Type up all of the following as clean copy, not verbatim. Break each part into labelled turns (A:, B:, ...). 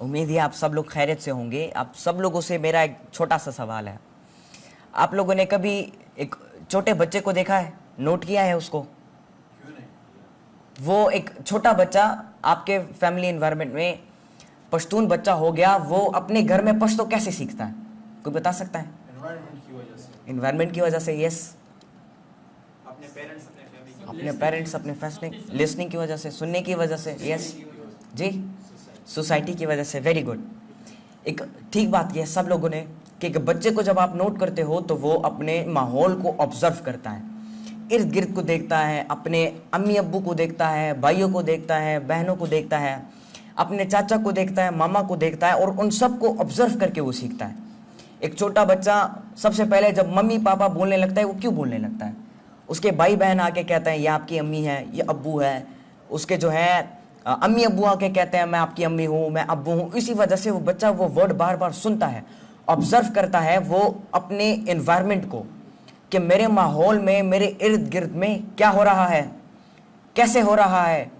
A: उम्मीद है आप सब लोग खैरियत से होंगे। आप सब लोगों से मेरा एक छोटा सा सवाल है। आप लोगों ने कभी एक छोटे बच्चे को देखा है, नोट किया है उसको?
B: क्यों नहीं?
A: वो एक छोटा बच्चा आपके फैमिली एनवायरनमेंट में पश्तून बच्चा हो गया, वो अपने घर में पश्तो कैसे सीखता है? कोई बता सकता है?
B: एनवायरनमेंट की वजह से।
A: एनवायरनमेंट की वजह से। यस,
B: अपने पेरेंट्स, अपने फैमिली,
A: अपने पेरेंट्स, अपने फैसले, लिसनिंग की वजह से, सुनने की वजह से। यस जी, सोसाइटी की वजह से। Very good. एक ठीक बात यह सब लोगों ने कि एक बच्चे को जब आप नोट करते हो तो वो अपने माहौल को ऑब्जर्व करता है, इर्द गिर्द को देखता है, अपने अम्मी अब्बू को देखता है, भाइयों को देखता है, बहनों को देखता है, अपने चाचा को देखता है, मामा को देखता है, और उन सब को ऑब्जर्व करके वो सीखता है। एक छोटा बच्चा सबसे पहले जब मम्मी पापा बोलने लगता है, वो क्यों बोलने लगता है? उसके भाई बहन आके कहते हैं ये आपकी अम्मी है, ये अब्बू है। उसके जो है अम्मी अब्बू आके कहते हैं मैं आपकी अम्मी हूँ, मैं अब्बू हूँ। इसी वजह से वो बच्चा वो वर्ड बार बार सुनता है, ऑब्जर्व करता है वो अपने एनवायरनमेंट को, कि मेरे माहौल में, मेरे इर्द गिर्द में क्या हो रहा है, कैसे हो रहा है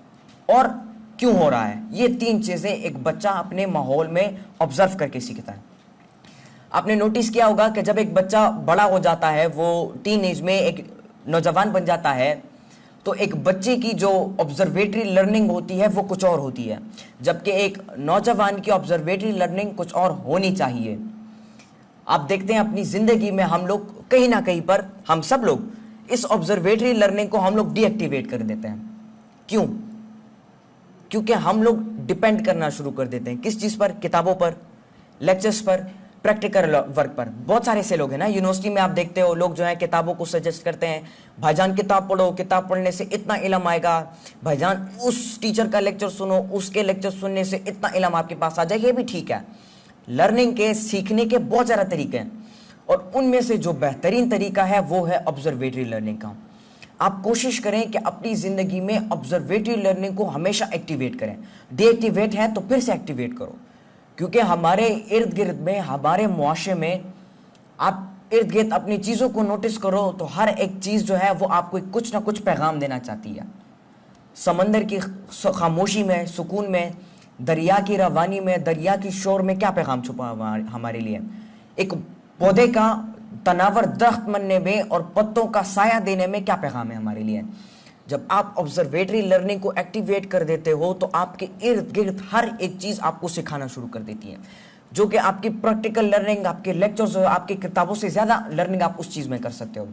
A: और क्यों हो रहा है। ये तीन चीजें एक बच्चा अपने माहौल में ऑब्जर्व करके सीखता है। आपने नोटिस किया होगा कि जब एक बच्चा बड़ा हो जाता है, वो टीन एज में एक नौजवान बन जाता है, तो एक बच्चे की जो ऑब्जर्वेटरी लर्निंग होती है वो कुछ और होती है, जबकि एक नौजवान की ऑब्जर्वेटरी लर्निंग कुछ और होनी चाहिए। आप देखते हैं अपनी जिंदगी में हम लोग कहीं ना कहीं पर, हम सब लोग इस ऑब्जर्वेटरी लर्निंग को हम लोग डीएक्टिवेट कर देते हैं। क्यों? क्योंकि हम लोग डिपेंड करना शुरू कर देते हैं किस चीज पर? किताबों पर, लेक्चर्स पर, प्रैक्टिकल वर्क पर। बहुत सारे ऐसे लोग हैं ना, यूनिवर्सिटी में आप देखते हो लोग जो है किताबों को सजेस्ट करते हैं, भाईजान किताब पढ़ो, किताब पढ़ने से इतना इल्म आएगा, भाईजान उस टीचर का लेक्चर सुनो, उसके लेक्चर सुनने से इतना इल्म आपके पास आ जाए। ये भी ठीक है, लर्निंग के, सीखने के बहुत सारे तरीके हैं, और उनमें से जो बेहतरीन तरीका है वो है ऑब्जर्वेटरी लर्निंग का। आप कोशिश करें कि अपनी जिंदगी में ऑब्जर्वेटरी लर्निंग को हमेशा एक्टिवेट करें। डीएक्टिवेट है तो फिर से एक्टिवेट करो, क्योंकि हमारे इर्द गिर्द में, हमारे मुआशरे में, आप इर्द गिर्द अपनी चीज़ों को नोटिस करो तो हर एक चीज़ जो है वो आपको कुछ ना कुछ पैगाम देना चाहती है। समंदर की खामोशी में, सुकून में, दरिया की रवानी में, दरिया की शोर में क्या पैगाम छुपा हुआ हमारे लिए? एक पौधे का तनावर दरख्त बनने में और पत्तों का साया देने में क्या पैगाम है हमारे लिए? जब आप ऑब्जर्वेटरी लर्निंग को एक्टिवेट कर देते हो तो आपके इर्द गिर्द हर एक चीज़ आपको सिखाना शुरू कर देती है, जो कि आपकी प्रैक्टिकल लर्निंग, आपके लेक्चर्स, आपकी किताबों से ज़्यादा लर्निंग आप उस चीज़ में कर सकते हो।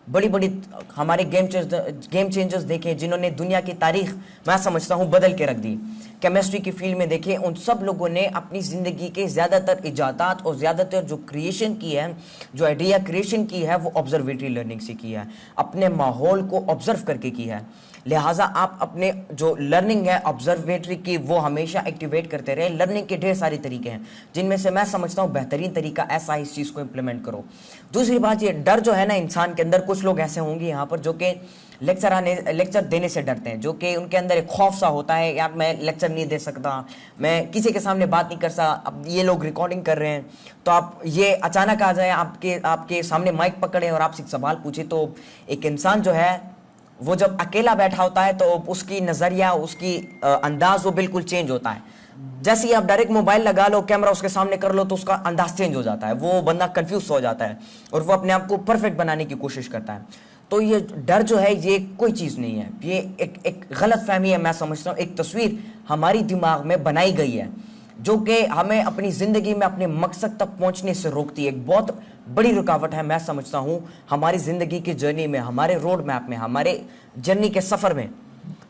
A: बड़ी बड़ी हमारे गेम चेंजर्स देखें जिन्होंने दुनिया की तारीख, मैं समझता हूँ, बदल के रख दी। केमिस्ट्री की फील्ड में देखें, उन सब लोगों ने अपनी ज़िंदगी के ज़्यादातर इजादात और ज़्यादातर जो क्रिएशन की है, जो आइडिया क्रिएशन की है, वो ऑब्जर्वेटरी लर्निंग से की है, अपने माहौल को ऑब्जर्व करके की है। लिहाजा आप अपने जो लर्निंग है ऑब्जर्वेटरी की, वो हमेशा एक्टिवेट करते रहे। लर्निंग के ढेर सारे तरीके हैं, जिनमें से मैं समझता हूँ बेहतरीन तरीका ऐसा इस चीज़ को इम्प्लीमेंट करो। दूसरी बात, ये डर जो है ना इंसान के अंदर, कुछ लोग ऐसे होंगे यहाँ पर जो कि लेक्चर देने से डरते हैं, जो कि उनके अंदर एक खौफ सा होता है, यार मैं लेक्चर नहीं दे सकता, मैं किसी के सामने बात नहीं कर सकता। अब ये लोग रिकॉर्डिंग कर रहे हैं, तो आप ये अचानक आ जाए, आपके सामने माइक पकड़े और आपसे सवाल पूछे, तो एक इंसान जो है वो जब अकेला बैठा होता है तो उसकी नज़रिया, उसकी अंदाज वो बिल्कुल चेंज होता है। जैसे ही आप डायरेक्ट मोबाइल लगा लो, कैमरा उसके सामने कर लो, तो उसका अंदाज चेंज हो जाता है, वो बंदा कंफ्यूज हो जाता है और वो अपने आप को परफेक्ट बनाने की कोशिश करता है। तो ये डर जो है ये कोई चीज़ नहीं है, ये एक गलत फहमी है, मैं समझता हूँ। एक तस्वीर हमारी दिमाग में बनाई गई है जो कि हमें अपनी ज़िंदगी में अपने मकसद तक पहुंचने से रोकती है। एक बहुत बड़ी रुकावट है, मैं समझता हूँ, हमारी ज़िंदगी की जर्नी में, हमारे रोड मैप में, हमारे जर्नी के सफ़र में।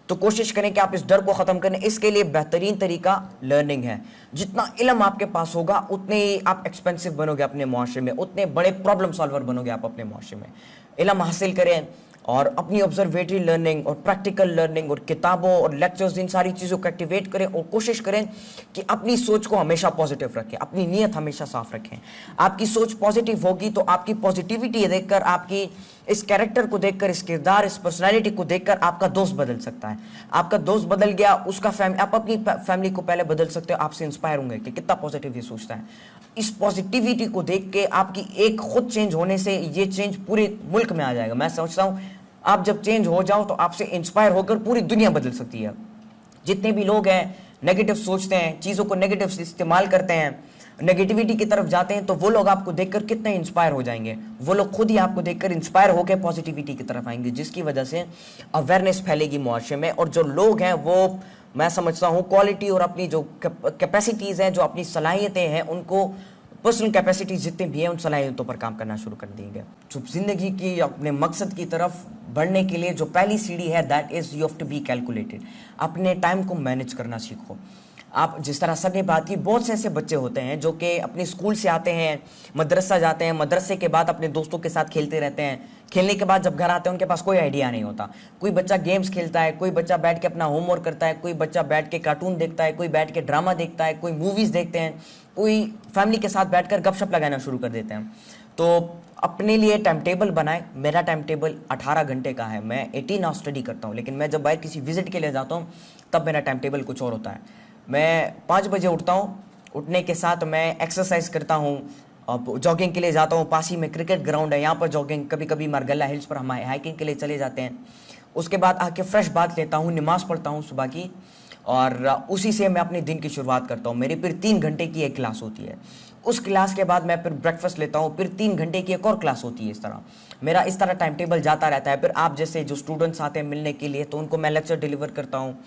A: तो कोशिश करें कि आप इस डर को ख़त्म करें। इसके लिए बेहतरीन तरीका लर्निंग है। जितना इल्म आपके पास होगा उतने ही आप एक्सपेंसिव बनोगे अपने मुआशरे में, उतने बड़े प्रॉब्लम सॉल्वर बनोगे आप अपने मुआशरे में। इल्म हासिल करें और अपनी ऑब्जर्वेटरी लर्निंग और प्रैक्टिकल लर्निंग और किताबों और लेक्चर्स, इन सारी चीज़ों को एक्टिवेट करें और कोशिश करें कि अपनी सोच को हमेशा पॉजिटिव रखें, अपनी नीयत हमेशा साफ रखें। आपकी सोच पॉजिटिव होगी तो आपकी पॉजिटिविटी देखकर, आपकी इस कैरेक्टर को देखकर, इस किरदार, इस पर्सनैलिटी को देखकर आपका दोस्त बदल सकता है। आपका दोस्त बदल गया, उसका आप अपनी फैमिली को पहले बदल सकते हो। आपसे इंस्पायर होंगे कि कितना पॉजिटिव ये सोचता है। इस पॉजिटिविटी को देख के आपकी एक खुद चेंज होने से ये चेंज पूरे मुल्क में आ जाएगा। मैं समझता हूँ आप जब चेंज हो जाओ तो आपसे इंस्पायर होकर पूरी दुनिया बदल सकती है। जितने भी लोग हैं नेगेटिव सोचते हैं, चीज़ों को नेगेटिव इस्तेमाल करते हैं, नेगेटिविटी की तरफ जाते हैं, तो वो लोग आपको देखकर कितने इंस्पायर हो जाएंगे। वो लोग खुद ही आपको देखकर इंस्पायर होकर पॉजिटिविटी की तरफ आएंगे, जिसकी वजह से अवेयरनेस फैलेगी मुआशरे में। और जो लोग हैं वो, मैं समझता हूँ, क्वालिटी और अपनी जो कैपेसिटीज़ हैं, जो अपनी सलाहियतें हैं, उनको पर्सनल कैपेसिटीज जितनी भी हैं उन सलाहियतों पर काम करना शुरू कर देंगे। तो ज़िंदगी की अपने मकसद की तरफ बढ़ने के लिए जो पहली सीढ़ी है, that is you have to be calculated. अपने टाइम को मैनेज करना सीखो। आप जिस तरह सर ने बात की, बहुत से ऐसे बच्चे होते हैं जो कि अपने स्कूल से आते हैं, मदरसा जाते हैं, मदरसे के बाद अपने दोस्तों के साथ खेलते रहते हैं, खेलने के बाद जब घर आते हैं उनके पास कोई आइडिया नहीं होता। कोई बच्चा गेम्स खेलता है, कोई बच्चा बैठ के अपना होमवर्क करता है, कोई बच्चा बैठ के कार्टून देखता है, कोई बैठ के ड्रामा देखता है, कोई मूवीज़ देखते हैं, कोई फैमिली के साथ बैठकर गपशप लगाना शुरू कर देते हैं। तो अपने लिए टाइम टेबल बनाएं। मेरा टाइम टेबल 18 घंटे का है, मैं 18 आवर्स स्टडी करता हूँ, लेकिन मैं जब बाहर किसी विजिट के लिए जाता हूँ तब मेरा टाइम टेबल कुछ और होता है। मैं 5 बजे उठता हूँ, उठने के साथ मैं एक्सरसाइज करता हूँ, जॉगिंग के लिए जाता हूँ। पास ही में क्रिकेट ग्राउंड है, यहाँ पर जॉगिंग, कभी कभी मारगला हिल्स पर हम हाइकिंग के लिए चले जाते हैं। उसके बाद आके फ्रेश बात लेता हूँ, नमाज़ पढ़ता हूँ सुबह की, और उसी से मैं अपने दिन की शुरुआत करता हूँ। मेरी फिर 3 घंटे की एक क्लास होती है। उस क्लास के बाद मैं फिर ब्रेकफास्ट लेता हूँ, फिर 3 घंटे की एक और क्लास होती है। इस तरह मेरा इस तरह टाइम टेबल जाता रहता है। फिर आप जैसे जो स्टूडेंट्स आते हैं मिलने के लिए, तो उनको मैं लेक्चर डिलीवर करता हूँ,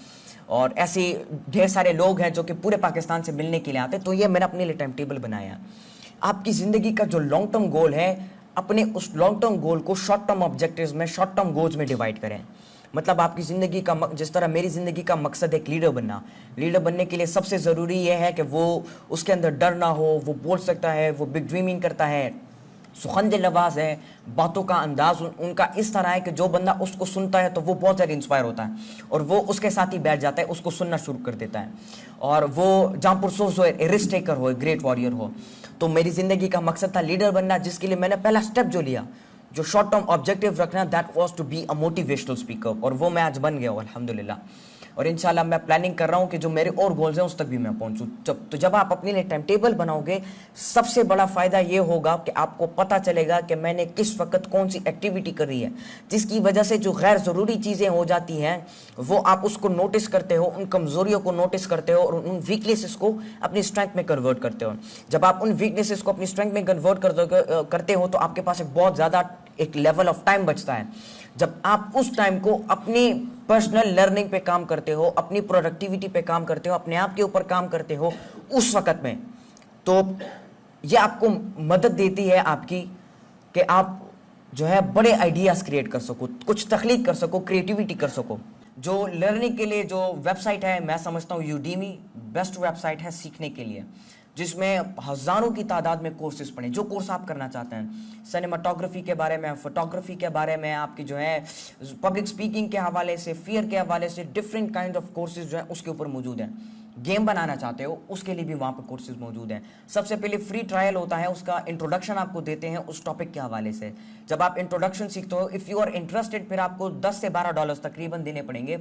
A: और ऐसे ढेर सारे लोग हैं जो कि पूरे पाकिस्तान से मिलने के लिए आते हैं। तो ये मैंने अपने लिए टाइम टेबल बनाया है। आपकी ज़िंदगी का जो लॉन्ग टर्म गोल है, अपने उस लॉन्ग टर्म गोल को शॉर्ट टर्म ऑब्जेक्टिव्स में, शॉर्ट टर्म गोल्स में डिवाइड करें। मतलब आपकी ज़िंदगी का जिस तरह मेरी ज़िंदगी का मकसद एक लीडर बनना, लीडर बनने के लिए सबसे ज़रूरी यह है कि वो, उसके अंदर डर ना हो, वो बोल सकता है, वो बिग ड्रीमिंग करता है, सुखंद नवाज है, बातों का अंदाज उनका इस तरह है कि जो बंदा उसको सुनता है तो वो बहुत ज़्यादा इंस्पायर होता है, और वो उसके साथ ही बैठ जाता है, उसको सुनना शुरू कर देता है, और वो जहाँ पुरसोस हो, रिस्क टेकर हो, ग्रेट वॉरियर हो। तो मेरी ज़िंदगी का मकसद था लीडर बनना, जिसके लिए मैंने पहला स्टेप जो लिया, जो शॉर्ट टर्म ऑब्जेक्टिव रखना, that was to be a motivational speaker, और वो मैं आज बन गया हूँ अल्हम्दुलिल्लाह। और इंशाल्लाह मैं प्लानिंग कर रहा हूँ कि जो मेरे और गोल्स हैं उस तक भी मैं पहुँचूँ। जब आप अपने लिए टाइम टेबल बनाओगे, सबसे बड़ा फ़ायदा ये होगा कि आपको पता चलेगा कि मैंने किस वक्त कौन सी एक्टिविटी करी है, जिसकी वजह से जो गैर ज़रूरी चीज़ें हो जाती हैं वो आप उसको नोटिस करते हो, उन कमज़ोरियों को नोटिस करते हो, और उन वीकनेसेस को अपनी स्ट्रेंथ में कन्वर्ट करते हो। जब आप उन वीकनेसेस को अपनी स्ट्रेंथ में कन्वर्ट करते हो तो आपके पास एक बहुत ज़्यादा एक लेवल ऑफ टाइम बचता है। जब आप उस टाइम को अपनी पर्सनल लर्निंग पे काम करते हो, अपनी प्रोडक्टिविटी पे काम करते हो, अपने आप के ऊपर काम करते हो उस वक़्त में, तो ये आपको मदद देती है आपकी कि आप जो है बड़े आइडियाज़ क्रिएट कर सको, कुछ तख्लीक कर सको, क्रिएटिविटी कर सको। जो लर्निंग के लिए जो वेबसाइट है, मैं समझता हूँ यूडीमी बेस्ट वेबसाइट है सीखने के लिए, जिसमें हज़ारों की तादाद में कोर्सेज पढ़ें, जो कोर्स आप करना चाहते हैं, सिनेमाटोग्राफी के बारे में, फोटोग्राफी के बारे में, आपकी जो है पब्लिक स्पीकिंग के हवाले से, फियर के हवाले से, डिफरेंट काइंड ऑफ कोर्सेज जो है उसके ऊपर मौजूद हैं। गेम बनाना चाहते हो उसके लिए भी वहाँ पर कोर्सेज मौजूद हैं। सबसे पहले फ्री ट्रायल होता है, उसका इंट्रोडक्शन आपको देते हैं उस टॉपिक के हवाले से। जब आप इंट्रोडक्शन सीखते हो, इफ़ यू आर इंटरेस्टेड, फिर आपको 10 से 12 डॉलर्स तकरीबन देने पड़ेंगे,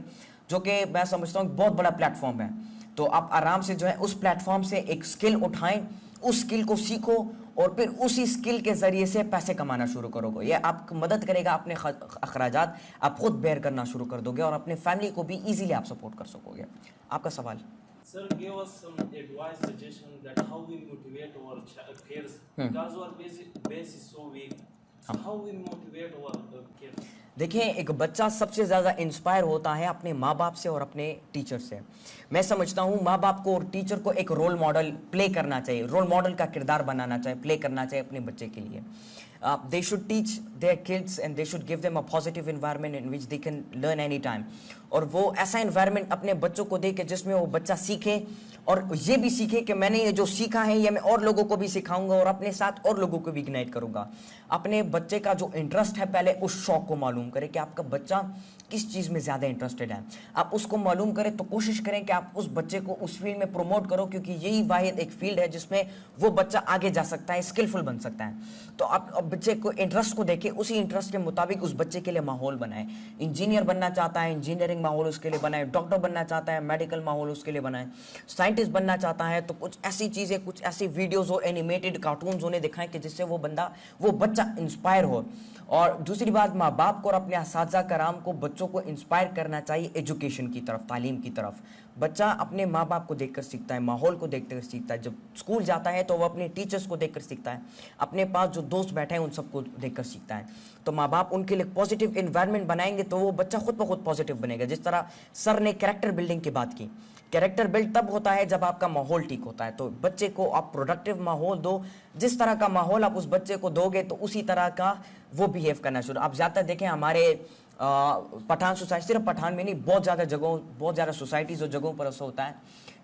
A: जो कि मैं समझता हूँ बहुत बड़ा प्लेटफॉर्म है। तो आप आराम से जो है उस प्लेटफॉर्म से एक स्किल उठाएं, उस स्किल को सीखो, और फिर उसी स्किल के ज़रिए से पैसे कमाना शुरू करोगे। यह आपको मदद करेगा, अपने अखराजात आप खुद बेयर करना शुरू कर दोगे, और अपने फैमिली को भी ईजीली आप सपोर्ट कर सकोगे। आपका सवाल?
C: Sir, give us some advice, suggestion that how we motivate our kids because our base is so weak. So how we motivate our kids?
A: देखिए, एक बच्चा सबसे ज़्यादा इंस्पायर होता है अपने माँ बाप से और अपने टीचर से। मैं समझता हूँ माँ बाप को और टीचर को एक रोल मॉडल प्ले करना चाहिए, रोल मॉडल का किरदार बनाना चाहिए, प्ले करना चाहिए अपने बच्चे के लिए। They should teach their kids and they should give them a positive environment in which they can learn any time. और वो ऐसा environment अपने बच्चों को दे के जिसमें वो बच्चा सीखे, और ये भी सीखे कि मैंने ये जो सीखा है ये मैं और लोगों को भी सिखाऊंगा, और अपने साथ और लोगों को भी इग्नाइट करूंगा। अपने बच्चे का जो इंटरेस्ट है, पहले उस शौक को मालूम करें कि आपका बच्चा किस चीज़ में ज़्यादा इंटरेस्टेड है। आप उसको मालूम करें तो कोशिश करें कि आप उस बच्चे को उस फील्ड में प्रमोट करो, क्योंकि यही वाहिद एक फील्ड है जिसमें वो बच्चा आगे जा सकता है, स्किलफुल बन सकता है। तो आप बच्चे को इंटरेस्ट को देखें, उसी इंटरेस्ट के मुताबिक उस बच्चे के लिए माहौल बनाएं। इंजीनियर बनना चाहता है, इंजीनियरिंग माहौल उसके लिए बनाएं। डॉक्टर बनना चाहता है, मेडिकल माहौल उसके लिए बनाएं। साइंटिस्ट बनना चाहता है तो कुछ ऐसी चीज़ें, कुछ ऐसी वीडियोज़ हो, एनिमेटेड कार्टून्स उन्हें दिखाएं कि जिससे वो बच्चा इंस्पायर हो। और दूसरी बात, माँ बाप को और अपने असातिज़ा कराम को बच्चों को इंस्पायर करना चाहिए एजुकेशन की तरफ, तालीम की तरफ। बच्चा अपने माँ बाप को देखकर सीखता है, माहौल को देखकर सीखता है। जब स्कूल जाता है तो वो अपने टीचर्स को देखकर सीखता है, अपने पास जो दोस्त बैठे हैं उन सबको देखकर सीखता है। तो माँ बाप उनके लिए पॉजिटिव इन्वायरमेंट बनाएंगे तो वो बच्चा खुद ब खुद पॉजिटिव बनेगा। जिस तरह सर ने कैरेक्टर बिल्डिंग की बात की, कैरेक्टर बिल्ड तब होता है जब आपका माहौल ठीक होता है। तो बच्चे को आप प्रोडक्टिव माहौल दो, जिस तरह का माहौल आप उस बच्चे को दोगे तो उसी तरह का वो बिहेव करना शुरू। आप ज़्यादातर देखें हमारे पठान सोसाइटी, सिर्फ पठान में नहीं, बहुत ज़्यादा जगहों, बहुत ज़्यादा सोसाइटीज़ और जगहों पर ऐसा होता है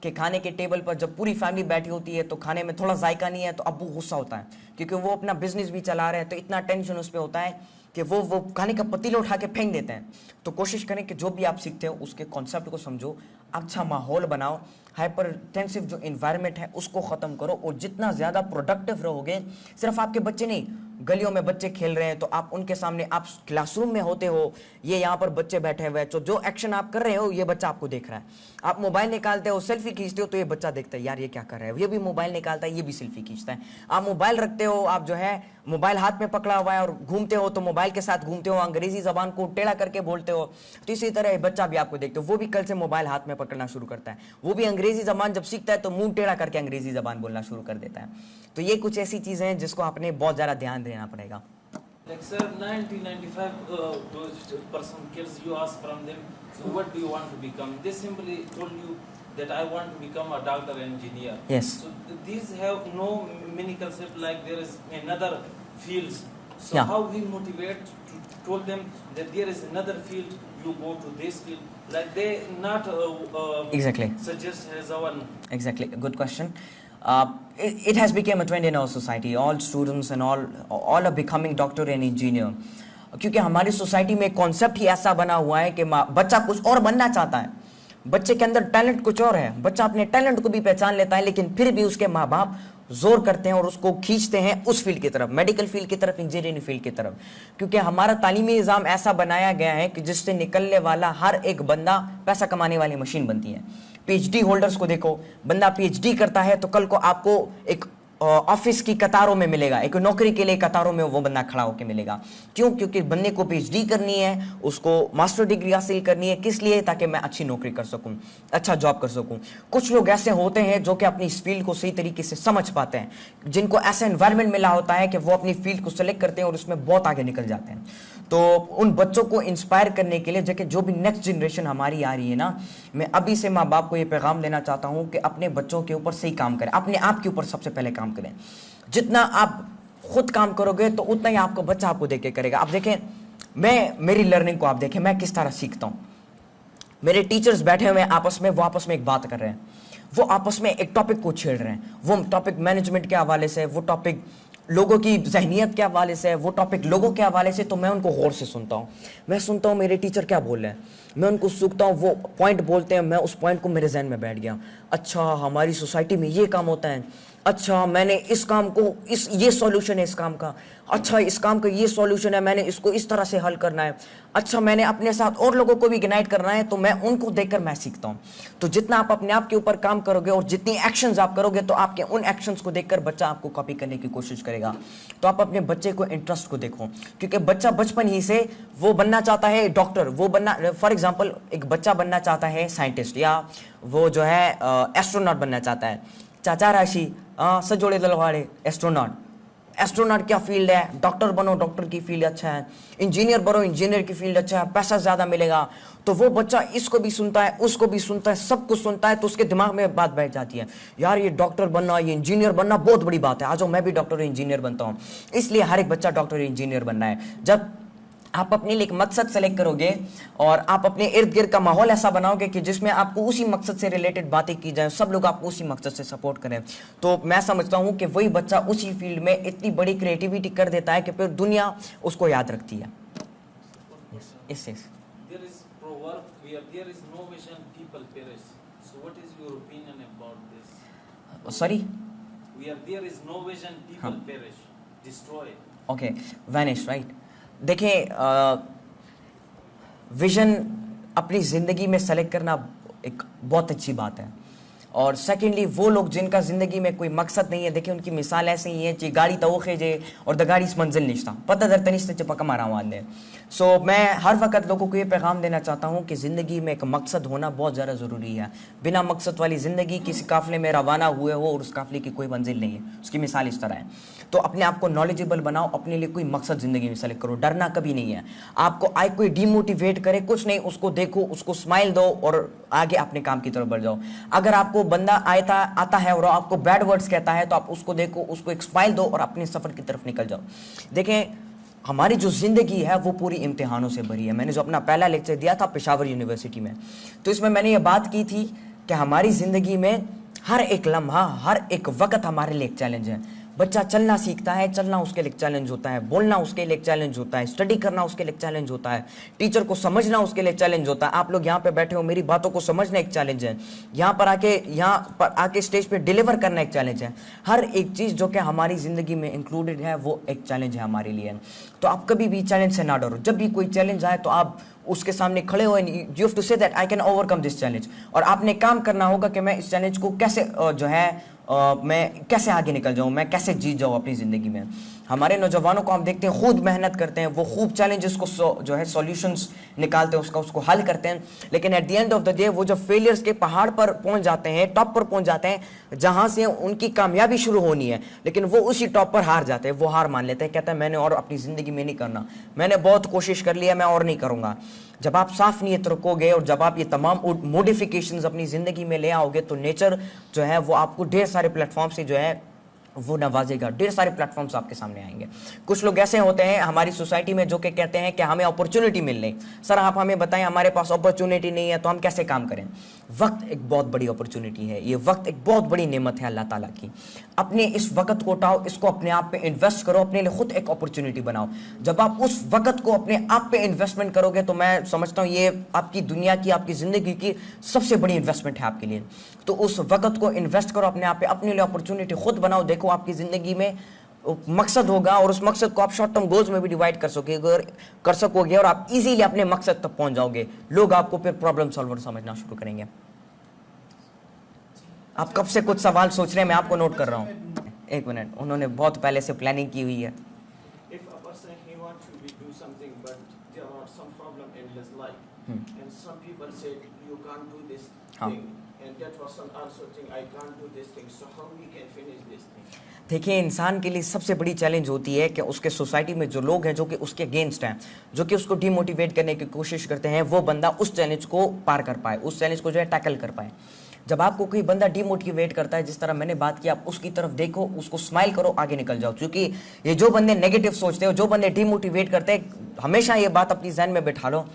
A: कि खाने के टेबल पर जब पूरी फैमिली बैठी होती है तो खाने में थोड़ा जायका नहीं है तो अब्बू गुस्सा होता है, क्योंकि वो अपना बिजनेस भी चला रहे हैं। तो इतना टेंशन उस पर होता है कि वो खाने का पतीला उठा के फेंक देते हैं। तो कोशिश करें कि जो भी आप सीखते हो उसके कॉन्सेप्ट को समझो, अच्छा माहौल बनाओ, हाइपरटेंसिव जो इन्वायरमेंट है उसको ख़त्म करो। और जितना ज़्यादा प्रोडक्टिव रहोगे, सिर्फ आपके बच्चे नहीं, गलियों में बच्चे खेल रहे हैं तो आप उनके सामने, आप क्लासरूम में होते हो, ये यहाँ पर बच्चे बैठे हुए हैं, तो जो एक्शन आप कर रहे हो ये बच्चा आपको देख रहा है। आप मोबाइल निकालते हो, सेल्फी खींचते हो तो ये बच्चा देखता है, यार ये क्या कर रहा है, ये भी मोबाइल निकालता है, ये भी सेल्फी खींचता है। आप मोबाइल रखते हो, आप जो है मोबाइल हाथ में पकड़ा हुआ है और घूमते हो तो मोबाइल के साथ घूमते हो, अंग्रेजी जबान को टेढ़ा करके बोलते हो, तो इसी तरह बच्चा भी आपको देखते हो, वो भी कल से मोबाइल हाथ में पकड़ना शुरू करता है। वो भी अंग्रेजी जबान जब सीखता है तो मुंह टेढ़ा करके अंग्रेजी जबान बोलना शुरू कर देता है। तो ये कुछ ऐसी चीजें हैं जिसको आपने बहुत ज्यादा ध्यान देना पड़ेगा।
C: Like sir, 90-95% kids, you ask from them, so what do you want to become? They simply told you that I want to become a doctor, engineer.
A: Yes.
C: So these have no mini concept like there is another fields. So
A: Yeah.
C: how we motivate to told them that there is another field, you go to this field. Like they not
A: Exactly.
C: suggest as our.
A: Exactly, good question. It has become a trend in our society. All students and all are becoming doctor and engineer. क्योंकि हमारी society में एक concept ही ऐसा बना हुआ है कि बच्चा कुछ और बनना चाहता है, बच्चे के अंदर टैलेंट कुछ और है, बच्चा अपने टैलेंट को भी पहचान लेता है, लेकिन फिर भी उसके माँ बाप जोर करते हैं और उसको खींचते हैं उस फील्ड की तरफ, मेडिकल फील्ड की तरफ, इंजीनियरिंग फील्ड की तरफ। क्योंकि हमारा तालीमी निज़ाम ऐसा बनाया गया है कि जिससे निकलने वाला हर एक बंदा पैसा कमाने वाली मशीन बनती है। पीएचडी होल्डर्स को देखो, बंदा पीएचडी करता है तो कल को आपको एक ऑफिस की कतारों में मिलेगा, एक नौकरी के लिए कतारों में वो बंदा खड़ा होकर मिलेगा। क्यों? क्योंकि बंदे को पीएचडी करनी है, उसको मास्टर डिग्री हासिल करनी है। किस लिए? ताकि मैं अच्छी नौकरी कर सकूं, अच्छा जॉब कर सकूं। कुछ लोग ऐसे होते हैं जो कि अपनी इस फील्ड को सही तरीके से समझ पाते हैं, जिनको ऐसा एनवायरनमेंट मिला होता है कि वो अपनी फील्ड को सेलेक्ट करते हैं और उसमें बहुत आगे निकल जाते हैं। तो उन बच्चों को इंस्पायर करने के लिए, जो भी नेक्स्ट जनरेशन हमारी आ रही है ना, मैं अभी से माँ बाप को ये पैगाम देना चाहता हूँ कि अपने बच्चों के ऊपर सही काम करें, अपने आप के ऊपर सबसे पहले काम करें। जितना आप खुद काम करोगे तो उतना ही आपका बच्चा आपको देख के करेगा। आप देखें, मेरी लर्निंग को आप देखें, मैं किस तरह सीखता हूँ। मेरे टीचर्स बैठे हुए हैं आपस में, वो आपस में एक बात कर रहे हैं, वो आपस में एक टॉपिक को छेड़ रहे हैं। वो टॉपिक मैनेजमेंट के हवाले से, वो टॉपिक लोगों की जहनियत के हवाले से, वो टॉपिक लोगों के हवाले से। तो मैं उनको गौर से सुनता हूँ, मैं सुनता हूँ मेरे टीचर क्या बोल रहे हैं, मैं उनको सूखता हूँ, वो पॉइंट बोलते हैं, मैं उस पॉइंट को मेरे जहन में बैठ गया। अच्छा, हमारी सोसाइटी में ये काम होता है, अच्छा मैंने इस काम को, ये सॉल्यूशन है इस काम का, अच्छा इस काम का ये सॉल्यूशन है, मैंने इसको इस तरह से हल करना है, अच्छा मैंने अपने साथ और लोगों को भी यूनाइट करना है। तो मैं उनको देखकर मैं सीखता हूँ। तो जितना आप अपने आप के ऊपर काम करोगे और जितनी एक्शंस आप करोगे तो आपके उन एक्शंस को देखकर बच्चा आपको कॉपी करने की कोशिश करेगा। तो आप अपने बच्चे को इंटरेस्ट को देखो, क्योंकि बच्चा बचपन ही से वो बनना चाहता है डॉक्टर, वो बनना, फॉर एग्जाम्पल एक बच्चा बनना चाहता है साइंटिस्ट, या वो जो है एस्ट्रोनॉट बनना चाहता है। चाचा राशि सजोड़े दलवाड़े एस्ट्रोनॉट क्या फील्ड है, डॉक्टर बनो, डॉक्टर की फील्ड अच्छा है, इंजीनियर बनो, इंजीनियर की फील्ड अच्छा है, पैसा ज़्यादा मिलेगा। तो वो बच्चा इसको भी सुनता है, उसको भी सुनता है, सब कुछ सुनता है। तो उसके दिमाग में बात बैठ जाती है, यार ये डॉक्टर बनना, ये इंजीनियर बनना बहुत बड़ी बात है, आ जाओ मैं भी डॉक्टर और इंजीनियर बनता हूँ। इसलिए हर एक बच्चा डॉक्टर और इंजीनियर बनना है। जब आप अपने लिए एक मकसद सेलेक्ट करोगे और आप अपने इर्द गिर्द का माहौल ऐसा बनाओगे कि जिसमें आपको उसी मकसद से रिलेटेड बातें की जाए, सब लोग आपको उसी मकसद से सपोर्ट करें, तो मैं समझता हूं कि वही बच्चा उसी फील्ड में इतनी बड़ी क्रिएटिविटी कर देता है कि फिर दुनिया उसको याद रखती है। इससे
C: There is proverb where there is no vision, people perish. So what is your opinion about this?
A: Sorry,
C: Where there is no vision, people perish, destroy.
A: Okay, vanish, right. देखिए, विजन अपनी ज़िंदगी में सेलेक्ट करना एक बहुत अच्छी बात है। और सेकेंडली वो लोग जिनका ज़िंदगी में कोई मकसद नहीं है, देखिए उनकी मिसाल ऐसे ही है कि गाड़ी तो खेजे और द गाड़ी इस मंजिल निश्ता पता दर तनिश्ते चपका मारा वाले। सो मैं हर वक्त लोगों को ये पैगाम देना चाहता हूँ कि ज़िंदगी में एक मकसद होना बहुत ज़्यादा ज़रूरी है। बिना मकसद वाली ज़िंदगी किसी काफ़िले में रवाना हुए हो और उस काफ़िले की कोई मंजिल नहीं है। उसकी मिसाल इस तरह है। तो अपने आप को नॉलेजेबल बनाओ, अपने लिए कोई मकसद ज़िंदगी में सेलेक्ट करो, डरना कभी नहीं है। आपको आए कोई डिमोटिवेट करे कुछ नहीं, उसको देखो, उसको स्माइल दो और आगे अपने काम की तरफ बढ़ जाओ। अगर आपको बंदा आता है और आपको बैड वर्ड्स कहता है तो आप उसको देखो, उसको एक स्माइल दो और अपने सफ़र की तरफ निकल जाओ। देखें, हमारी जो ज़िंदगी है वो पूरी इम्तिहानों से भरी है। मैंने जो अपना पहला लेक्चर दिया था पेशावर यूनिवर्सिटी में, तो इसमें मैंने ये बात की थी कि हमारी ज़िंदगी में हर एक लम्हा, हर एक वक्त हमारे लिए एक चैलेंज है। बच्चा चलना सीखता है, चलना उसके लिए एक चैलेंज होता है, बोलना उसके लिए एक चैलेंज होता है, स्टडी करना उसके लिए एक चैलेंज होता है, टीचर को समझना उसके लिए चैलेंज होता है। आप लोग यहाँ पे बैठे हो, मेरी बातों को समझना एक चैलेंज है। यहाँ पर आके स्टेज पे डिलीवर करना एक चैलेंज है। हर एक चीज़ जो कि हमारी ज़िंदगी में इंक्लूडेड है वो एक चैलेंज है हमारे लिए। तो आप कभी भी चैलेंज से ना डरो। जब भी कोई चैलेंज आए तो आप उसके सामने खड़े हो, you have to say that I can overcome this challenge. और आपने काम करना होगा कि मैं इस चैलेंज को कैसे मैं कैसे आगे निकल जाऊं, मैं कैसे जीत जाऊं अपनी ज़िंदगी में। हमारे नौजवानों को हम देखते हैं खुद मेहनत करते हैं, वो खूब चैलेंजेस को जो है सॉल्यूशंस निकालते हैं, उसको हल करते हैं। लेकिन at the end of the day वो जब फेलियर्स के पहाड़ पर पहुंच जाते हैं, टॉप पर पहुंच जाते हैं, जहां से उनकी कामयाबी शुरू होनी है, लेकिन वो उसी टॉप पर हार जाते हैं। वो हार मान लेते हैं, कहते हैं मैंने और अपनी ज़िंदगी में नहीं करना, मैंने बहुत कोशिश कर लिया, मैं और नहीं करूँगा। जब आप साफ नीयत रखोगे और जब आप ये तमाम मॉडिफिकेशंस अपनी ज़िंदगी में ले आओगे तो नेचर जो है वो आपको ढेर सारे प्लेटफॉर्म से जो है वो नवाजेगा। ढेर सारे प्लेटफॉर्म्स आपके सामने आएंगे। कुछ लोग ऐसे होते हैं हमारी सोसाइटी में जो कि कहते हैं कि हमें अपॉर्चुनिटी मिल रही, सर आप हमें बताएं हमारे पास अपॉर्चुनिटी नहीं है तो हम कैसे काम करें। वक्त एक बहुत बड़ी अपॉर्चुनिटी है, ये वक्त एक बहुत बड़ी नेमत है अल्लाह ताला की। अपने इस वक्त को उठाओ, इसको अपने आप पे इन्वेस्ट करो, अपने लिए खुद एक अपॉर्चुनिटी बनाओ। जब आप उस वक्त को अपने आप पे इन्वेस्टमेंट करोगे तो मैं समझता हूँ ये आपकी दुनिया की, आपकी ज़िंदगी की सबसे बड़ी इन्वेस्टमेंट है आपके लिए। तो उस वक्त को इन्वेस्ट करो अपने आप पे, अपने लिए अपॉर्चुनिटी खुद बनाओ। देखो आपकी ज़िंदगी में मकसद होगा और उस मकसद को आप शॉर्ट टर्म गोल्स में भी डिवाइड कर सकोगे और आप इजीली अपने मकसद तक पहुंच जाओगे। लोग आपको फिर प्रॉब्लम सॉल्वर समझना शुरू करेंगे। आप कब से कुछ सवाल सोच रहे हैं, मैं आपको नोट कर रहा हूँ। एक मिनट, उन्होंने बहुत पहले से प्लानिंग की हुई है।
C: If a person he wants to do something but there are some problem in his life and some people said you can't do this thing and that person also think I can't do this thing, so how we can finish this thing?
A: देखिए, इंसान के लिए सबसे बड़ी challenge होती है कि उसके सोसाइटी में जो लोग हैं जो कि उसके अगेंस्ट हैं, जो कि उसको डिमोटिवेट करने की कोशिश करते हैं, वो बंदा उस चैलेंज को पार कर पाए, उस चैलेंज को जो है टैकल कर पाए। जब आपको कोई बंदा डिमोटिवेट करता है, जिस तरह मैंने बात की, आप उसकी तरफ देखो, उसको स्माइल करो, आगे निकल जाओ। क्योंकि ये जो बंदे नेगेटिव सोचते हो, जो बंदे डिमोटिवेट करते हैं, हमेशा ये बात अपनी जहन में बैठा लो।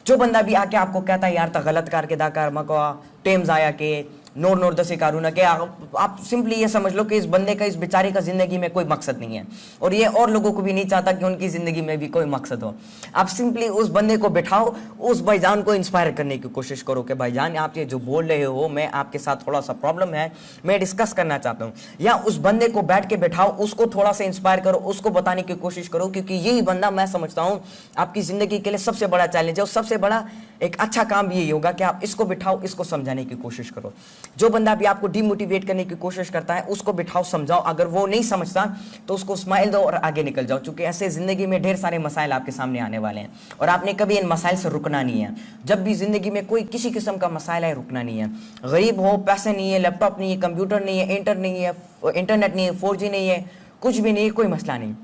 A: जो बंदा भी आके आपको कहता है यार तो गलत करके दा कर मको टेम्स आया के नोर दसे कारू ना के, आप सिंपली ये समझ लो कि इस बंदे का, इस बेचारे का जिंदगी में कोई मकसद नहीं है और ये और लोगों को भी नहीं चाहता कि उनकी जिंदगी में भी कोई मकसद हो। आप सिंपली उस बंदे को बिठाओ, उस भाईजान को इंस्पायर करने की कोशिश करो कि भाईजान आप ये जो बोल रहे हो, मैं आपके साथ थोड़ा सा प्रॉब्लम है, मैं डिस्कस करना चाहता हूँ। या उस बंदे को बैठ के बैठाओ, उसको थोड़ा सा इंस्पायर करो, उसको बताने की कोशिश करो, क्योंकि यही बंदा मैं समझता हूँ आपकी जिंदगी के लिए सबसे बड़ा चैलेंज है। और सबसे बड़ा एक अच्छा काम यही होगा कि आप इसको बिठाओ, इसको समझाने की कोशिश करो। जो बंदा भी आपको डिमोटिवेट करने की कोशिश करता है उसको बिठाओ, समझाओ। अगर वो नहीं समझता तो उसको स्माइल दो और आगे निकल जाओ। क्योंकि ऐसे जिंदगी में ढेर सारे मसाइल आपके सामने आने वाले हैं और आपने कभी इन मसाइल से रुकना नहीं है। जब भी जिंदगी में कोई किसी किस्म का मसाइल है, रुकना नहीं है। गरीब हो, पैसे नहीं है, लैपटॉप नहीं है, कंप्यूटर नहीं है, इंटरनेट नहीं है, 4G नहीं है, कुछ भी नहीं है, कोई मसला नहीं।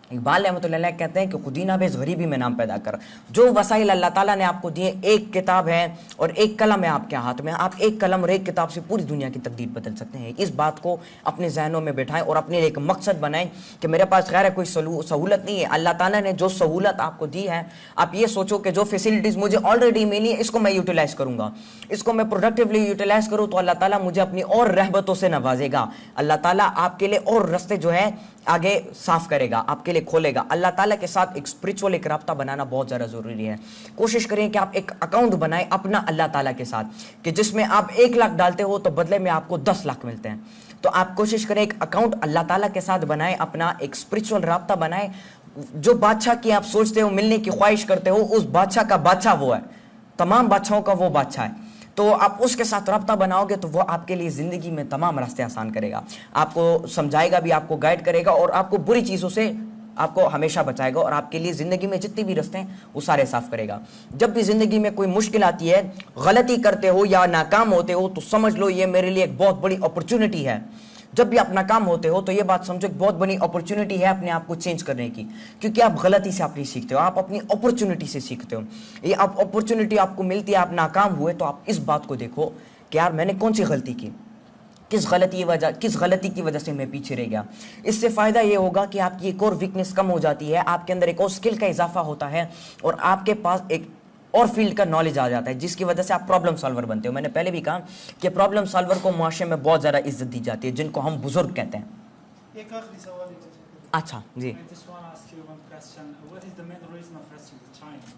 A: इकबाल रहमतुल्लाह कहते हैं कि खुदीना बेस गरीबी में नाम पैदा कर। जो वसाइल अल्लाह ताला ने आपको दिए, एक किताब है और एक कलम है आपके हाथ में, आप एक कलम और एक किताब से पूरी दुनिया की तकदीर बदल सकते हैं। इस बात को अपने जहनों में बैठाएं और अपने लिए एक मकसद बनाएं कि मेरे पास खैर है कोई सहूलत नहीं है, अल्लाह ताला ने जो सहूलत आपको दी है, आप ये सोचो कि जो फैसिलिटीज़ मुझे ऑलरेडी मिली है इसको मैं यूटिलाइज करूँगा, इसको मैं प्रोडक्टिवली यूटिलाइज करूँ तो अल्लाह ताला मुझे अपनी और रहमतों से नवाजेगा। अल्लाह ताला आपके लिए और रास्ते जो है आगे साफ करेगा, आपके लिए खोलेगा। अल्लाह ताला के साथ एक स्पिरिचुअल एक राब्ता बनाना बहुत ज़्यादा ज़रूरी है। कोशिश करें कि आप एक अकाउंट बनाएं अपना अल्लाह ताला के साथ, कि जिसमें आप 1 लाख डालते हो तो बदले में आपको 10 लाख मिलते हैं। तो आप कोशिश करें एक अकाउंट अल्लाह ताला के साथ बनाएं, अपना एक स्पिरिचुअल राब्ता बनाएं। जो बादशाह की आप सोचते हो, मिलने की ख्वाहिश करते हो, उस बादशाह का बादशाह वो है, तमाम बादशाहों का वो बादशाह है। तो आप उसके साथ रब्ता बनाओगे तो वो आपके लिए ज़िंदगी में तमाम रास्ते आसान करेगा, आपको समझाएगा भी, आपको गाइड करेगा और आपको बुरी चीज़ों से आपको हमेशा बचाएगा और आपके लिए ज़िंदगी में जितने भी रास्ते हैं वो सारे साफ करेगा। जब भी ज़िंदगी में कोई मुश्किल आती है, गलती करते हो या नाकाम होते हो, तो समझ लो ये मेरे लिए एक बहुत बड़ी अपॉर्चुनिटी है। जब भी आप नाकाम होते हो तो ये बात समझो एक बहुत बड़ी अपॉर्चुनिटी है अपने आप को चेंज करने की, क्योंकि आप गलती से आप नहीं सीखते हो, आप अपनी अपॉर्चुनिटी से सीखते हो। ये आप अपॉर्चुनिटी आपको मिलती है, आप नाकाम हुए तो आप इस बात को देखो कि यार मैंने कौन सी गलती की, किस गलती की वजह से मैं पीछे रह गया। इससे फ़ायदा ये होगा कि आपकी एक और वीकनेस कम हो जाती है, आपके अंदर एक और स्किल का इजाफा होता है और आपके पास एक और फील्ड का नॉलेज आ जाता है, जिसकी वजह से आप प्रॉब्लम सॉल्वर बनते हो। मैंने पहले भी कहा कि प्रॉब्लम सॉल्वर को मुआशरे में बहुत ज़्यादा इज्जत दी जाती है, जिनको हम बुजुर्ग कहते हैं।
D: एक आखिरी सवाल है।
A: अच्छा जी,
D: I just want to ask you one question. What is the main reason of resting with China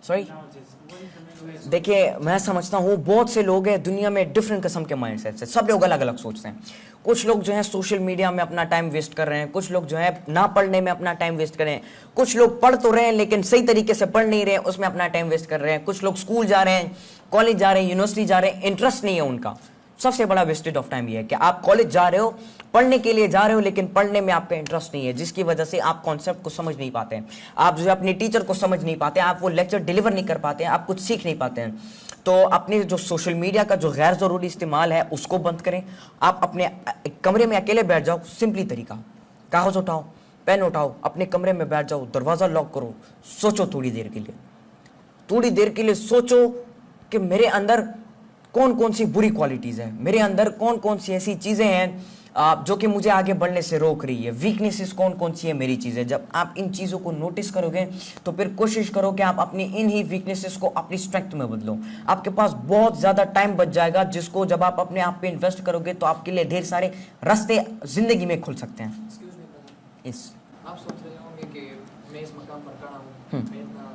A: sorry.
D: nowadays? What is the main reason?
A: देखिए, मैं समझता हूँ बहुत से लोग हैं दुनिया में डिफरेंट किस्म के माइंड सेट से, सब लोग अलग अलग सोचते हैं। कुछ लोग जो है सोशल मीडिया में अपना टाइम वेस्ट कर रहे हैं, कुछ लोग जो है ना पढ़ने में अपना टाइम वेस्ट कर रहे हैं, कुछ लोग पढ़ तो रहे हैं लेकिन सही तरीके से पढ़ नहीं रहे हैं, उसमें अपना टाइम वेस्ट कर रहे हैं, कुछ लोग स्कूल जा रहे हैं, कॉलेज जा रहे हैं, यूनिवर्सिटी जा रहे हैं, इंटरेस्ट नहीं है उनका। सबसे बड़ा वेस्टेज ऑफ टाइम ये है कि आप कॉलेज जा रहे हो, पढ़ने के लिए जा रहे हो, लेकिन पढ़ने में आपका इंटरेस्ट नहीं है, जिसकी वजह से आप कॉन्सेप्ट को समझ नहीं पाते हैं, आप जो है अपने टीचर को समझ नहीं पाते, आप वो लेक्चर डिलीवर नहीं कर पाते हैं, आप कुछ सीख नहीं पाते हैं। तो अपने जो सोशल मीडिया का जो गैर ज़रूरी इस्तेमाल है उसको बंद करें। आप अपने कमरे में अकेले बैठ जाओ, सिंपली तरीका, कागज़ उठाओ, पेन उठाओ, अपने कमरे में बैठ जाओ, दरवाज़ा लॉक करो, सोचो थोड़ी देर के लिए सोचो कि मेरे अंदर कौन कौन सी बुरी क्वालिटीज़ है, मेरे अंदर कौन कौन सी ऐसी चीज़ें हैं जो कि मुझे आगे बढ़ने से रोक रही है, वीकनेसेस कौन कौन सी है मेरी चीज़ें। जब आप इन चीज़ों को नोटिस करोगे तो फिर कोशिश करो कि आप अपनी इन ही वीकनेसेस को अपनी स्ट्रेंथ में बदलो। आपके पास बहुत ज़्यादा टाइम बच जाएगा, जिसको जब आप अपने आप पे इन्वेस्ट करोगे तो आपके लिए ढेर सारे रास्ते ज़िंदगी में खुल सकते हैं।
E: एक्सक्यूज मी ब्रदर,
A: इस
E: आप सोच रहे होंगे कि मैं इस मकाम पर खड़ा हूँ, मैं इतना,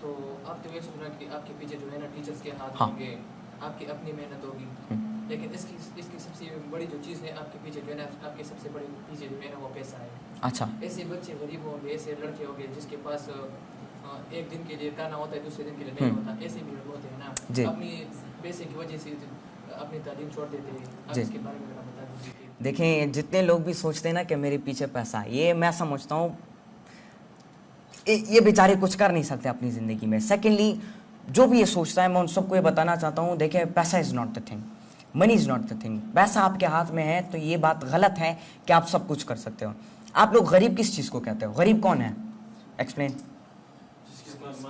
E: तो आप तो ये सोच रहे हैं कि आपके पीछे जो है ना टीचर्स के हाथ
A: हाँ।
E: होंगे, आपकी अपनी मेहनत होगी, लेकिन इसकी सबसे बड़ी जो चीज़ है आपके पीछे जो है ना, आपके सबसे बड़ी पीछे जो है ना वो पैसा है।
A: अच्छा,
E: ऐसे बच्चे गरीब होंगे, ऐसे लड़के होंगे जिसके पास एक दिन के लिए खाना होता है, दूसरे दिन के लिए नहीं होता, ऐसे भी लोग होते हैं
A: जी।
E: ना, अपनी पैसे की वजह से अपनी तालीम छोड़ देते हैं। आप
A: जी।
E: इसके बारे में जरा बता दीजिए कि
A: देखें, जितने लोग भी सोचते हैं ना कि मेरे पीछे पैसा है, ये मैं समझता हूँ ये बेचारे कुछ कर नहीं सकते अपनी ज़िंदगी में। सेकेंडली, जो भी ये सोचता है मैं उन सबको ये बताना चाहता हूँ, देखिए पैसा is not the thing, money is not the thing. पैसा आपके हाथ में है तो ये बात गलत है कि आप सब कुछ कर सकते हो। आप लोग गरीब किस चीज़ को कहते हो? गरीब कौन है? एक्सप्लेन।
B: जिसके पास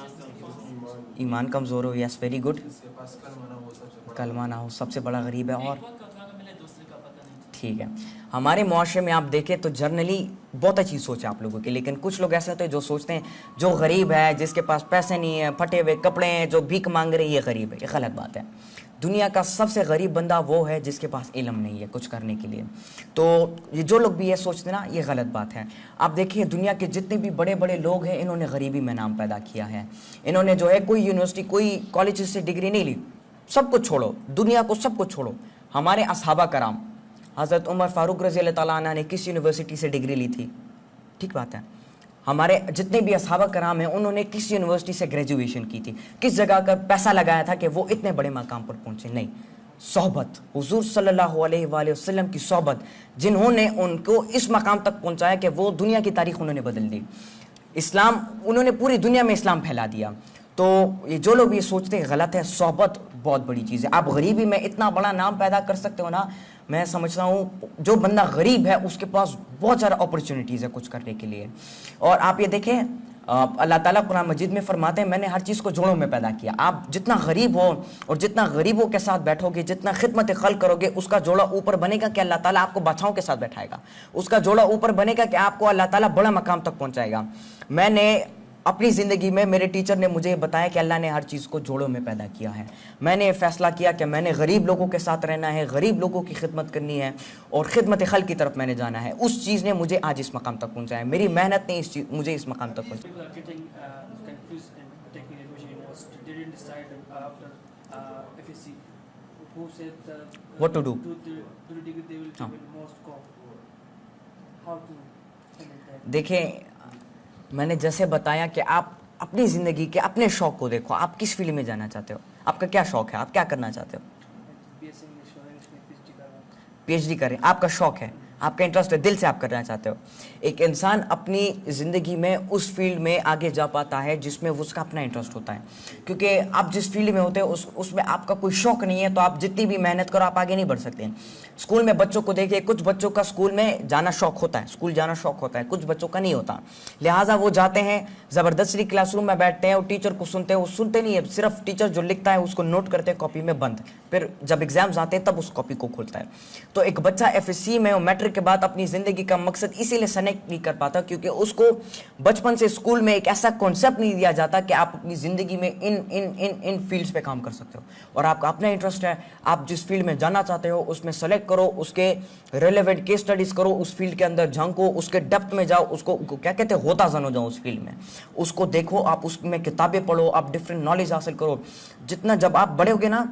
A: ईमान कमज़ोर हो, यस वेरी गुड,
B: जिसके पास कलमा ना हो सबसे बड़ा
A: कलमा ना हो, सबसे बड़ा गरीब है। और
D: एक वक्त का खाना मिले, दूसरे का पता नहीं।
A: ठीक है, हमारे मुआशरे में आप देखें तो जर्नली बहुत अच्छी सोच है आप लोगों की, लेकिन कुछ लोग ऐसे होते हैं जो सोचते हैं जो गरीब है, जिसके पास पैसे नहीं है, फटे हुए कपड़े हैं, जो भीख मांग रहे हैं, ये गरीब है। ये गलत बात है। दुनिया का सबसे गरीब बंदा वो है जिसके पास इल्म नहीं है कुछ करने के लिए। तो ये जो लोग भी ये सोचते हैं ना, ये गलत बात है। आप देखिए दुनिया के जितने भी बड़े बड़े लोग हैं, इन्होंने गरीबी में नाम पैदा किया है। इन्होंने जो है कोई यूनिवर्सिटी, कोई कॉलेज से डिग्री नहीं ली। सब कुछ छोड़ो, दुनिया को सब कुछ छोड़ो, हमारे असहाबा कराम, हज़रत उमर फारूक रज़ी अल्लाह ताला अन्हु ने किस यूनिवर्सिटी से डिग्री ली थी? ठीक बात है। हमारे जितने भी असहाबा कराम हैं, उन्होंने किस यूनिवर्सिटी से ग्रेजुएशन की थी? किस जगह का पैसा लगाया था कि वो इतने बड़े मकाम पर पहुंचे? नहीं, सोहबत, हुजूर सल्लल्लाहु अलैहि वसल्लम की सोहबत, जिन्होंने उनको इस मकाम तक पहुंचाया कि वो दुनिया की तारीख उन्होंने बदल दी। इस्लाम, उन्होंने पूरी दुनिया में इस्लाम फैला दिया। तो ये जो लोग ये सोचते हैं गलत है। सोहबत बहुत बड़ी चीज़ है। आप गरीबी में इतना बड़ा नाम पैदा कर सकते हो ना, मैं समझता हूँ जो बंदा गरीब है उसके पास बहुत ज़्यादा अपॉर्चुनिटीज़ है कुछ करने के लिए। और आप ये देखें, अल्लाह ताला कुरान मजीद में फरमाते हैं मैंने हर चीज़ को जोड़ों में पैदा किया। आप जितना गरीब हो और जितना गरीबों के साथ बैठोगे, जितना खिदमत खल करोगे, उसका जोड़ा ऊपर बनेगा कि अल्लाह ताला आपको बादशाहों के साथ बैठाएगा। उसका जोड़ा ऊपर बनेगा कि आपको अल्लाह ताला बड़ा मकाम तक पहुँचाएगा। मैंने अपनी ज़िंदगी में, मेरे टीचर ने मुझे बताया कि अल्लाह ने हर चीज़ को जोड़ों में पैदा किया है। मैंने ये फ़ैसला किया कि मैंने गरीब लोगों के साथ रहना है, गरीब लोगों की खिदमत करनी है और ख़िदमत खल की तरफ मैंने जाना है। उस चीज़ ने मुझे आज इस मकाम तक पहुँचाया। मेरी मेहनत ने मुझे इस मकाम तक पहुँचाया।
D: People are getting confused and taking admission university. They didn't decide after FSC who said
A: What to do?
D: To the degree they will
A: हाँ।
D: give more scope. How to handle that?
A: देखिए, मैंने जैसे बताया कि आप अपनी ज़िंदगी के अपने शौक़ को देखो, आप किस फील्ड में जाना चाहते हो। आपका क्या शौक है, आप क्या करना चाहते हो?
D: BSc इंग्लिश और इंग्लिश में PhD कर रहा हूँ।
A: PhD करें, आपका शौक है, आपका इंटरेस्ट है, दिल से आप करना चाहते हो। एक इंसान अपनी ज़िंदगी में उस फील्ड में आगे जा पाता है जिसमें उसका अपना इंटरेस्ट होता है, क्योंकि आप जिस फील्ड में होते हो उसमें आपका कोई शौक नहीं है तो आप जितनी भी मेहनत करो आप आगे नहीं बढ़ सकते हैं। स्कूल में बच्चों को देखिए, कुछ बच्चों का स्कूल में जाना शौक होता है, स्कूल जाना शौक होता है, कुछ बच्चों का नहीं होता, लिहाजा वो जाते हैं, ज़बरदस्ती क्लासरूम में बैठते हैं और टीचर को सुनते हैं। वो सुनते नहीं है, सिर्फ टीचर जो लिखता है उसको नोट करते हैं कॉपी में बंद, फिर जब एग्जाम्स आते हैं तब उस कॉपी को खोलता है। तो एक बच्चा FSC में मैट्रिक के बाद अपनी ज़िंदगी का मकसद इसीलिए सेलेक्ट नहीं कर पाता क्योंकि उसको बचपन से स्कूल में एक ऐसा कॉन्सेप्ट नहीं दिया जाता कि आप अपनी ज़िंदगी में इन फील्ड्स पे काम कर सकते हो और आपका अपना इंटरेस्ट है, आप जिस फील्ड में जाना चाहते हो उसमें सेलेक्ट करो, उसके रेलेवेंट केस स्टडीज करो, उस फील्ड के अंदर झांको, उसके डेप्थ में जाओ, उसको क्या कहते हैं होता जानो जाओ उस फील्ड में, उसको देखो, आप उसमें किताबें पढ़ो, आप डिफरेंट नॉलेज हासिल करो। जितना जब आप बड़े होगे ना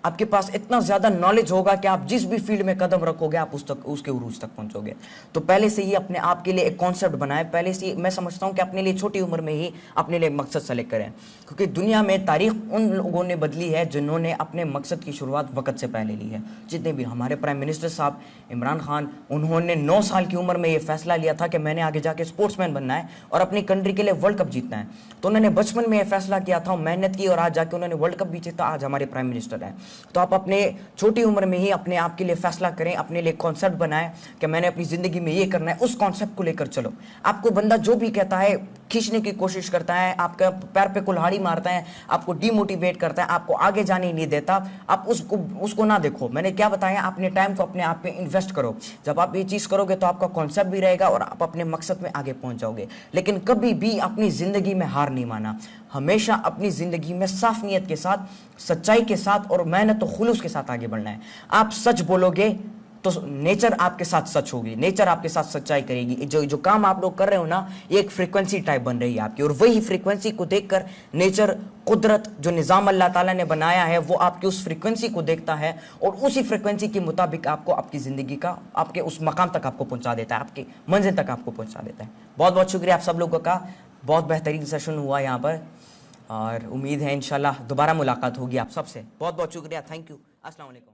A: आपके पास इतना ज़्यादा नॉलेज होगा कि आप जिस भी फील्ड में कदम रखोगे आप उसके उरूज तक पहुंचोगे। तो पहले से ही अपने आप के लिए एक कॉन्सेप्ट बनाए, पहले से ही मैं समझता हूं कि अपने लिए छोटी उम्र में ही अपने लिए मकसद सेलेक्ट करें, क्योंकि दुनिया में तारीख उन लोगों ने बदली है जिन्होंने अपने मकसद की शुरुआत वक्त से पहले ली है। जितने भी हमारे प्राइम मिनिस्टर साहब इमरान खान, उन्होंने 9 साल की उम्र में ये फैसला लिया था कि मैंने आगे जाके स्पोर्ट्समैन बनना है और अपनी कंट्री के लिए वर्ल्ड कप जीतना है। तो उन्होंने बचपन में ये फैसला किया था, मेहनत की और आज जाके उन्होंने वर्ल्ड कप भी जीता, आज हमारे प्राइम मिनिस्टर हैं। तो आप अपने छोटी उम्र में ही अपने आप के लिए फैसला करें, अपने लिए कॉन्सेप्ट बनाएं कि मैंने अपनी जिंदगी में ये करना है, उस कॉन्सेप्ट को लेकर चलो। आपको बंदा जो भी कहता है, खींचने की कोशिश करता है, आपका पैर पे कुल्हाड़ी मारता है, आपको डिमोटिवेट करता है, आपको आगे जाने नहीं देता, आप उसको ना देखो। मैंने क्या बताया, अपने टाइम को अपने आप पे इन्वेस्ट करो। जब आप ये चीज़ करोगे तो आपका कॉन्सेप्ट भी रहेगा और आप अपने मकसद में आगे पहुंच जाओगे। लेकिन कभी भी अपनी ज़िंदगी में हार नहीं माना, हमेशा अपनी ज़िंदगी में साफ नीयत के साथ, सच्चाई के साथ और मेहनत और खुलूस के साथ आगे बढ़ना है। आप सच बोलोगे तो नेचर आपके साथ सच होगी, नेचर आपके साथ सच्चाई करेगी। जो काम आप लोग कर रहे हो ना, ये एक फ्रीक्वेंसी टाइप बन रही है आपकी, और वही फ्रीक्वेंसी को देखकर नेचर, कुदरत, जो निज़ाम अल्लाह ताला ने बनाया है वो आपकी उस फ्रीक्वेंसी को देखता है और उसी फ्रीक्वेंसी के मुताबिक आपको आपकी ज़िंदगी का, आपके उस मकाम तक आपको पहुंचा देता है, आपकी मंजिल तक आपको पहुंचा देता है। बहुत बहुत शुक्रिया आप सब लोगों का, बहुत बेहतरीन सेशन हुआ यहाँ पर और उम्मीद है इंशाल्लाह दोबारा मुलाकात होगी आप सबसे। बहुत बहुत शुक्रिया, थैंक यू, अस्सलाम वालेकुम।